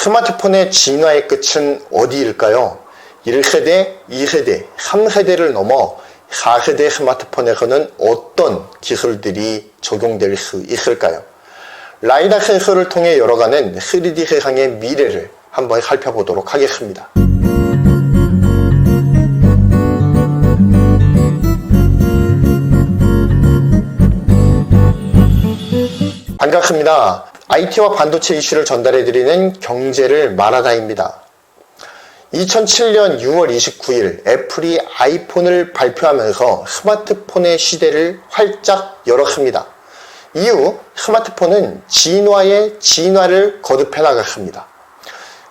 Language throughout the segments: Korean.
스마트폰의 진화의 끝은 어디일까요? 1세대, 2세대, 3세대를 넘어 4세대 스마트폰에서는 어떤 기술들이 적용될 수 있을까요? 라이다 센서를 통해 열어가는 3D 세상의 미래를 한번 살펴보도록 하겠습니다. 반갑습니다. IT와 반도체 이슈를 전달해드리는 경제를 말하다입니다. 2007년 6월 29일 애플이 아이폰을 발표하면서 스마트폰의 시대를 활짝 열었습니다. 이후 스마트폰은 진화의 진화를 거듭해 나갔습니다.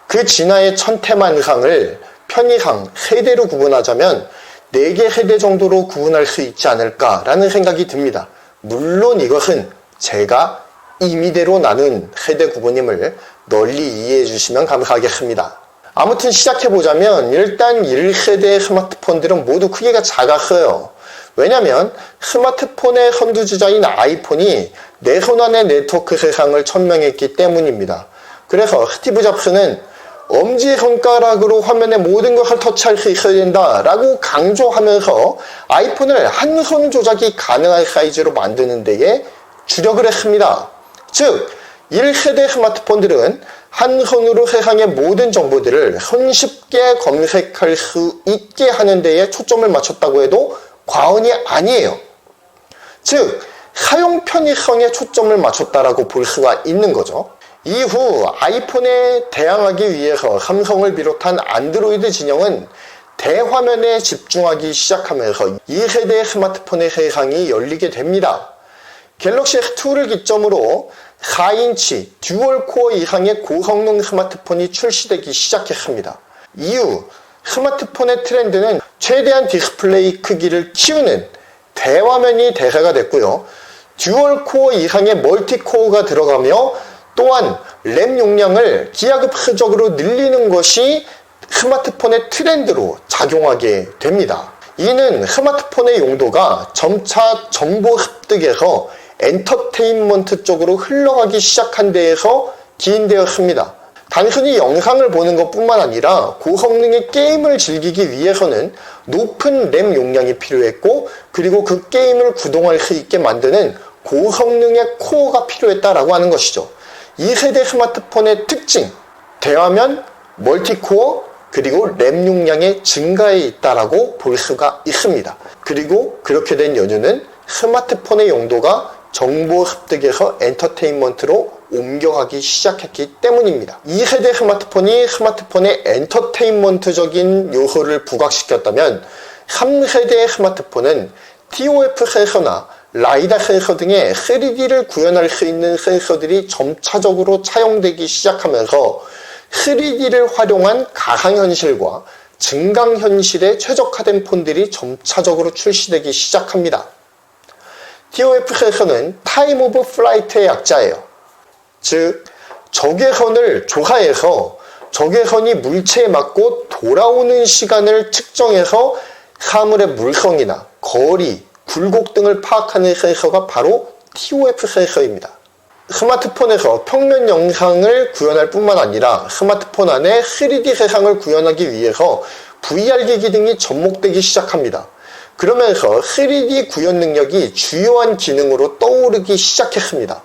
그 진화의 천태만상을 편의상 세대로 구분하자면 4개 세대 정도로 구분할 수 있지 않을까라는 생각이 듭니다. 물론 이것은 제가 임의대로 나눈 세대 구분임을 널리 이해해 주시면 감사하겠습니다. 아무튼 시작해보자면 일단 1세대 스마트폰들은 모두 크기가 작았어요. 왜냐면 스마트폰의 선두주자인 아이폰이 내 손 안의 네트워크 세상을 천명했기 때문입니다. 그래서 스티브 잡스는 엄지손가락으로 화면의 모든 것을 터치할 수 있어야 된다 라고 강조하면서 아이폰을 한 손 조작이 가능한 사이즈로 만드는 데에 주력을 했습니다. 즉 1세대 스마트폰들은 한 손으로 세상의 모든 정보들을 손쉽게 검색할 수 있게 하는 데에 초점을 맞췄다고 해도 과언이 아니에요. 즉 사용 편의성에 초점을 맞췄다라고 볼 수가 있는 거죠. 이후 아이폰에 대항하기 위해서 삼성을 비롯한 안드로이드 진영은 대화면에 집중하기 시작하면서 2세대 스마트폰의 세상이 열리게 됩니다. 갤럭시 S2를 기점으로 4인치 듀얼코어 이상의 고성능 스마트폰이 출시되기 시작했습니다. 이후 스마트폰의 트렌드는 최대한 디스플레이 크기를 키우는 대화면이 대세가 됐고요. 듀얼코어 이상의 멀티코어가 들어가며 또한 램 용량을 기하급수적으로 늘리는 것이 스마트폰의 트렌드로 작용하게 됩니다. 이는 스마트폰의 용도가 점차 정보 습득에서 엔터테인먼트 쪽으로 흘러가기 시작한 데에서 기인되었습니다. 단순히 영상을 보는 것뿐만 아니라 고성능의 게임을 즐기기 위해서는 높은 램 용량이 필요했고 그리고 그 게임을 구동할 수 있게 만드는 고성능의 코어가 필요했다라고 하는 것이죠. 2세대 스마트폰의 특징, 대화면, 멀티코어, 그리고 램 용량의 증가에 있다라고 볼 수가 있습니다. 그리고 그렇게 된 연유는 스마트폰의 용도가 정보 습득에서 엔터테인먼트로 옮겨가기 시작했기 때문입니다. 2세대 스마트폰이 스마트폰의 엔터테인먼트적인 요소를 부각시켰다면 3세대의 스마트폰은 TOF 센서나 라이다 센서 등의 3D를 구현할 수 있는 센서들이 점차적으로 차용되기 시작하면서 3D를 활용한 가상현실과 증강현실에 최적화된 폰들이 점차적으로 출시되기 시작합니다. TOF 센서는 타임 오브 플라이트의 약자예요. 즉, 적외선을 조사해서 적외선이 물체에 맞고 돌아오는 시간을 측정해서 사물의 물성이나 거리, 굴곡 등을 파악하는 센서가 바로 TOF 센서입니다. 스마트폰에서 평면 영상을 구현할 뿐만 아니라 스마트폰 안에 3D 세상을 구현하기 위해서 VR기기 등이 접목되기 시작합니다. 그러면서 3D 구현 능력이 주요한 기능으로 떠오르기 시작했습니다.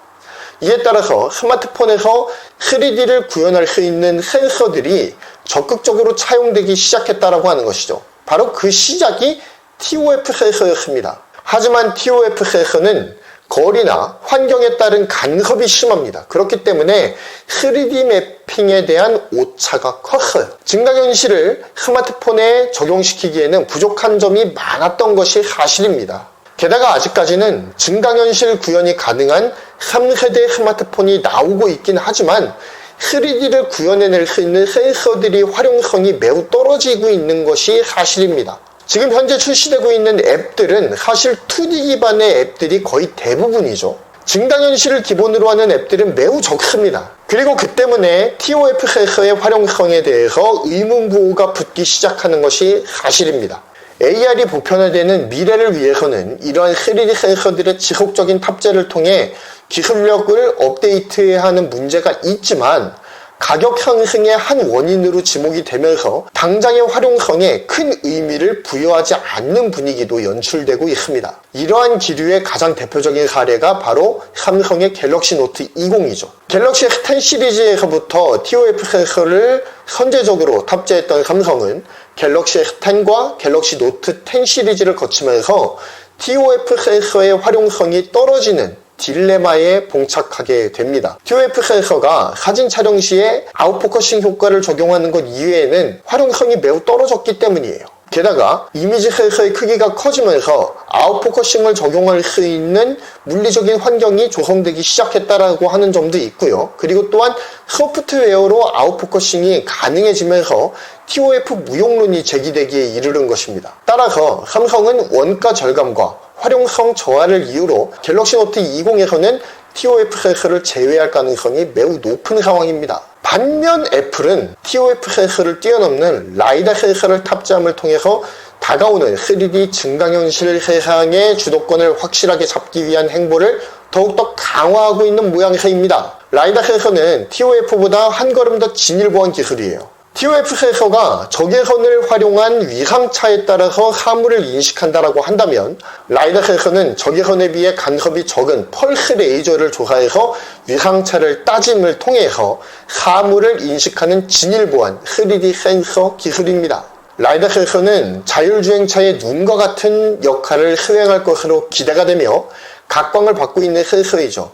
이에 따라서 스마트폰에서 3D를 구현할 수 있는 센서들이 적극적으로 차용되기 시작했다고 하는 것이죠. 바로 그 시작이 TOF 센서였습니다. 하지만 TOF 센서는 거리나 환경에 따른 간섭이 심합니다. 그렇기 때문에 3D 매핑에 대한 오차가 컸어요. 증강현실을 스마트폰에 적용시키기에는 부족한 점이 많았던 것이 사실입니다. 게다가 아직까지는 증강현실 구현이 가능한 3세대 스마트폰이 나오고 있긴 하지만 3D를 구현해낼 수 있는 센서들이 활용성이 매우 떨어지고 있는 것이 사실입니다. 지금 현재 출시되고 있는 앱들은 사실 2D 기반의 앱들이 거의 대부분이죠. 증강현실을 기본으로 하는 앱들은 매우 적습니다. 그리고 그 때문에 TOF 센서의 활용성에 대해서 의문부호가 붙기 시작하는 것이 사실입니다. AR이 보편화되는 미래를 위해서는 이러한 3D 센서들의 지속적인 탑재를 통해 기술력을 업데이트해야 하는 문제가 있지만 가격 상승의 한 원인으로 지목이 되면서 당장의 활용성에 큰 의미를 부여하지 않는 분위기도 연출되고 있습니다. 이러한 기류의 가장 대표적인 사례가 바로 삼성의 갤럭시 노트 20이죠. 갤럭시 S10 시리즈에서부터 TOF 센서를 선제적으로 탑재했던 삼성은 갤럭시 S10과 갤럭시 노트 10 시리즈를 거치면서 TOF 센서의 활용성이 떨어지는 딜레마에 봉착하게 됩니다. TOF 센서가 사진 촬영 시에 아웃포커싱 효과를 적용하는 것 이외에는 활용성이 매우 떨어졌기 때문이에요. 게다가 이미지 센서의 크기가 커지면서 아웃포커싱을 적용할 수 있는 물리적인 환경이 조성되기 시작했다라고 하는 점도 있고요. 그리고 또한 소프트웨어로 아웃포커싱이 가능해지면서 TOF 무용론이 제기되기에 이르는 것입니다. 따라서 삼성은 원가 절감과 활용성 저하를 이유로 갤럭시 노트 20에서는 TOF 센서를 제외할 가능성이 매우 높은 상황입니다. 반면 애플은 TOF 센서를 뛰어넘는 라이다 센서를 탑재함을 통해서 다가오는 3D 증강현실 세상의 주도권을 확실하게 잡기 위한 행보를 더욱더 강화하고 있는 모양새입니다. 라이다 센서는 TOF보다 한 걸음 더 진일보한 기술이에요. TOF 센서가 적외선을 활용한 위상차에 따라서 사물을 인식한다라고 한다면 라이다 센서는 적외선에 비해 간섭이 적은 펄스 레이저를 조사해서 위상차를 따짐을 통해서 사물을 인식하는 진일보한 3D 센서 기술입니다. 라이다 센서는 자율주행차의 눈과 같은 역할을 수행할 것으로 기대가 되며 각광을 받고 있는 센서이죠.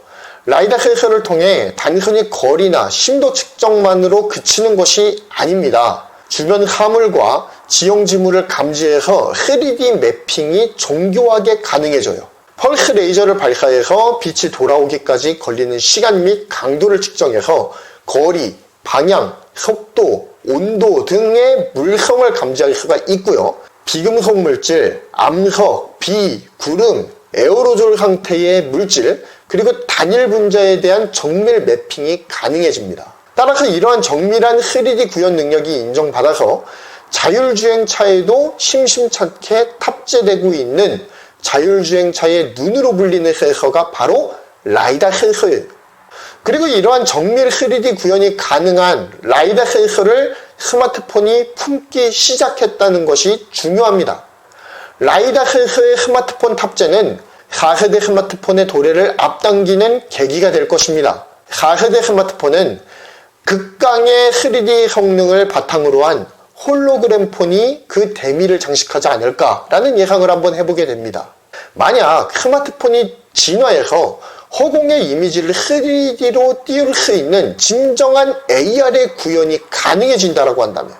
라이다 센서를 통해 단순히 거리나 심도 측정만으로 그치는 것이 아닙니다. 주변 사물과 지형 지물을 감지해서 3D 매핑이 정교하게 가능해져요. 펄스 레이저를 발사해서 빛이 돌아오기까지 걸리는 시간 및 강도를 측정해서 거리, 방향, 속도, 온도 등의 물성을 감지할 수가 있고요. 비금속 물질, 암석, 비, 구름, 에어로졸 상태의 물질, 그리고 단일 분자에 대한 정밀 매핑이 가능해집니다. 따라서 이러한 정밀한 3D 구현 능력이 인정받아서 자율주행차에도 심심찮게 탑재되고 있는 자율주행차의 눈으로 불리는 센서가 바로 라이다 센서예요. 그리고 이러한 정밀 3D 구현이 가능한 라이다 센서를 스마트폰이 품기 시작했다는 것이 중요합니다. 라이다 센서의 스마트폰 탑재는 4세대 스마트폰의 도래를 앞당기는 계기가 될 것입니다. 4세대 스마트폰은 극강의 3D 성능을 바탕으로 한 홀로그램 폰이 그 대미를 장식하지 않을까라는 예상을 한번 해보게 됩니다. 만약 스마트폰이 진화해서 허공의 이미지를 3D로 띄울 수 있는 진정한 AR의 구현이 가능해진다고 한다면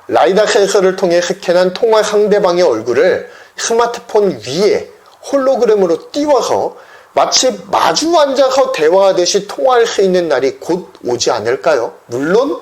라이다 센서를 통해 스캔한 통화 상대방의 얼굴을 스마트폰 위에 홀로그램으로 띄워서 마치 마주 앉아서 대화하듯이 통화할 수 있는 날이 곧 오지 않을까요? 물론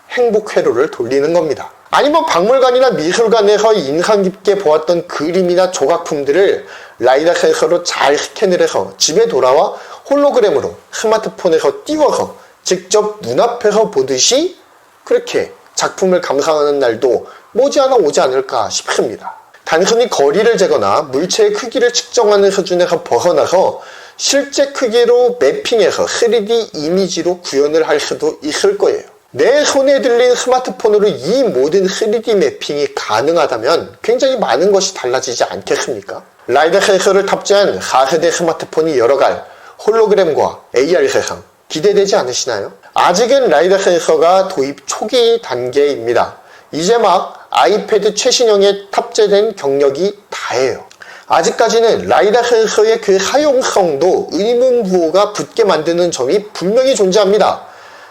행복 회로를 돌리는 겁니다. 아니면 박물관이나 미술관에서 인상 깊게 보았던 그림이나 조각품들을 라이다 센서로 잘 스캔을 해서 집에 돌아와 홀로그램으로 스마트폰에서 띄워서 직접 눈앞에서 보듯이 그렇게 작품을 감상하는 날도 머지않아 오지 않을까 싶습니다. 단순히 거리를 재거나 물체의 크기를 측정하는 수준에서 벗어나서 실제 크기로 매핑해서 3D 이미지로 구현을 할 수도 있을 거예요. 내 손에 들린 스마트폰으로 이 모든 3D 매핑이 가능하다면 굉장히 많은 것이 달라지지 않겠습니까? 라이다 센서를 탑재한 4세대 스마트폰이 열어갈 홀로그램과 AR 세상 기대되지 않으시나요? 아직은 라이다 센서가 도입 초기 단계입니다. 이제 막 아이패드 최신형에 탑재된 경력이 다예요. 아직까지는 라이다 센서의 그 사용성도 의문부호가 붙게 만드는 점이 분명히 존재합니다.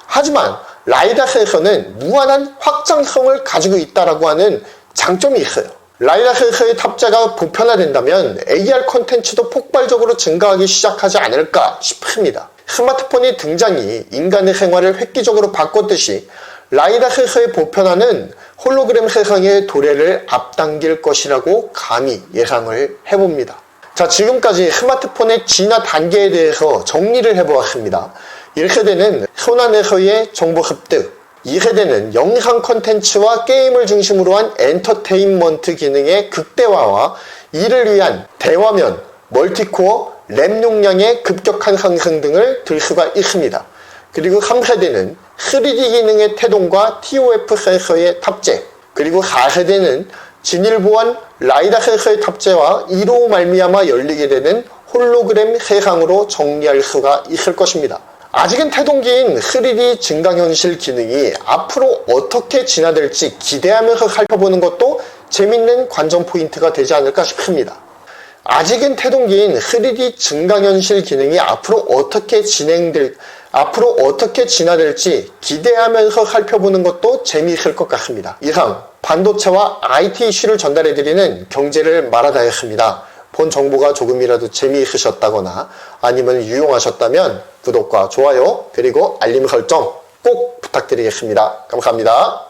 하지만 라이다 센서는 무한한 확장성을 가지고 있다고 하는 장점이 있어요. 라이다 센서의 탑재가 보편화된다면 AR 콘텐츠도 폭발적으로 증가하기 시작하지 않을까 싶습니다. 스마트폰의 등장이 인간의 생활을 획기적으로 바꿨듯이 라이다 센서의 보편화는 홀로그램 세상의 도래를 앞당길 것이라고 감히 예상을 해봅니다. 자, 지금까지 스마트폰의 진화 단계에 대해서 정리를 해보았습니다. 1세대는 손안에서의 정보 습득, 2세대는 영상 콘텐츠와 게임을 중심으로 한 엔터테인먼트 기능의 극대화와 이를 위한 대화면, 멀티코어, 램 용량의 급격한 상승 등을 들 수가 있습니다. 그리고 3세대는 3D 기능의 태동과 TOF 센서의 탑재, 그리고 4세대는 진일 보안 라이다 센서의 탑재와 이로 말미암아 열리게 되는 홀로그램 세상으로 정리할 수가 있을 것입니다. 아직은 태동기인 3D 증강현실 기능이 앞으로 어떻게 진화될지 기대하면서 살펴보는 것도 재밌는 관전 포인트가 되지 않을까 싶습니다. 아직은 태동기인 3D 증강현실 기능이 앞으로 어떻게 진화될지 기대하면서 살펴보는 것도 재미있을 것 같습니다. 이상 반도체와 IT 이슈를 전달해드리는 경제를 말하다였습니다. 본 정보가 조금이라도 재미있으셨다거나 아니면 유용하셨다면 구독과 좋아요 그리고 알림 설정 꼭 부탁드리겠습니다. 감사합니다.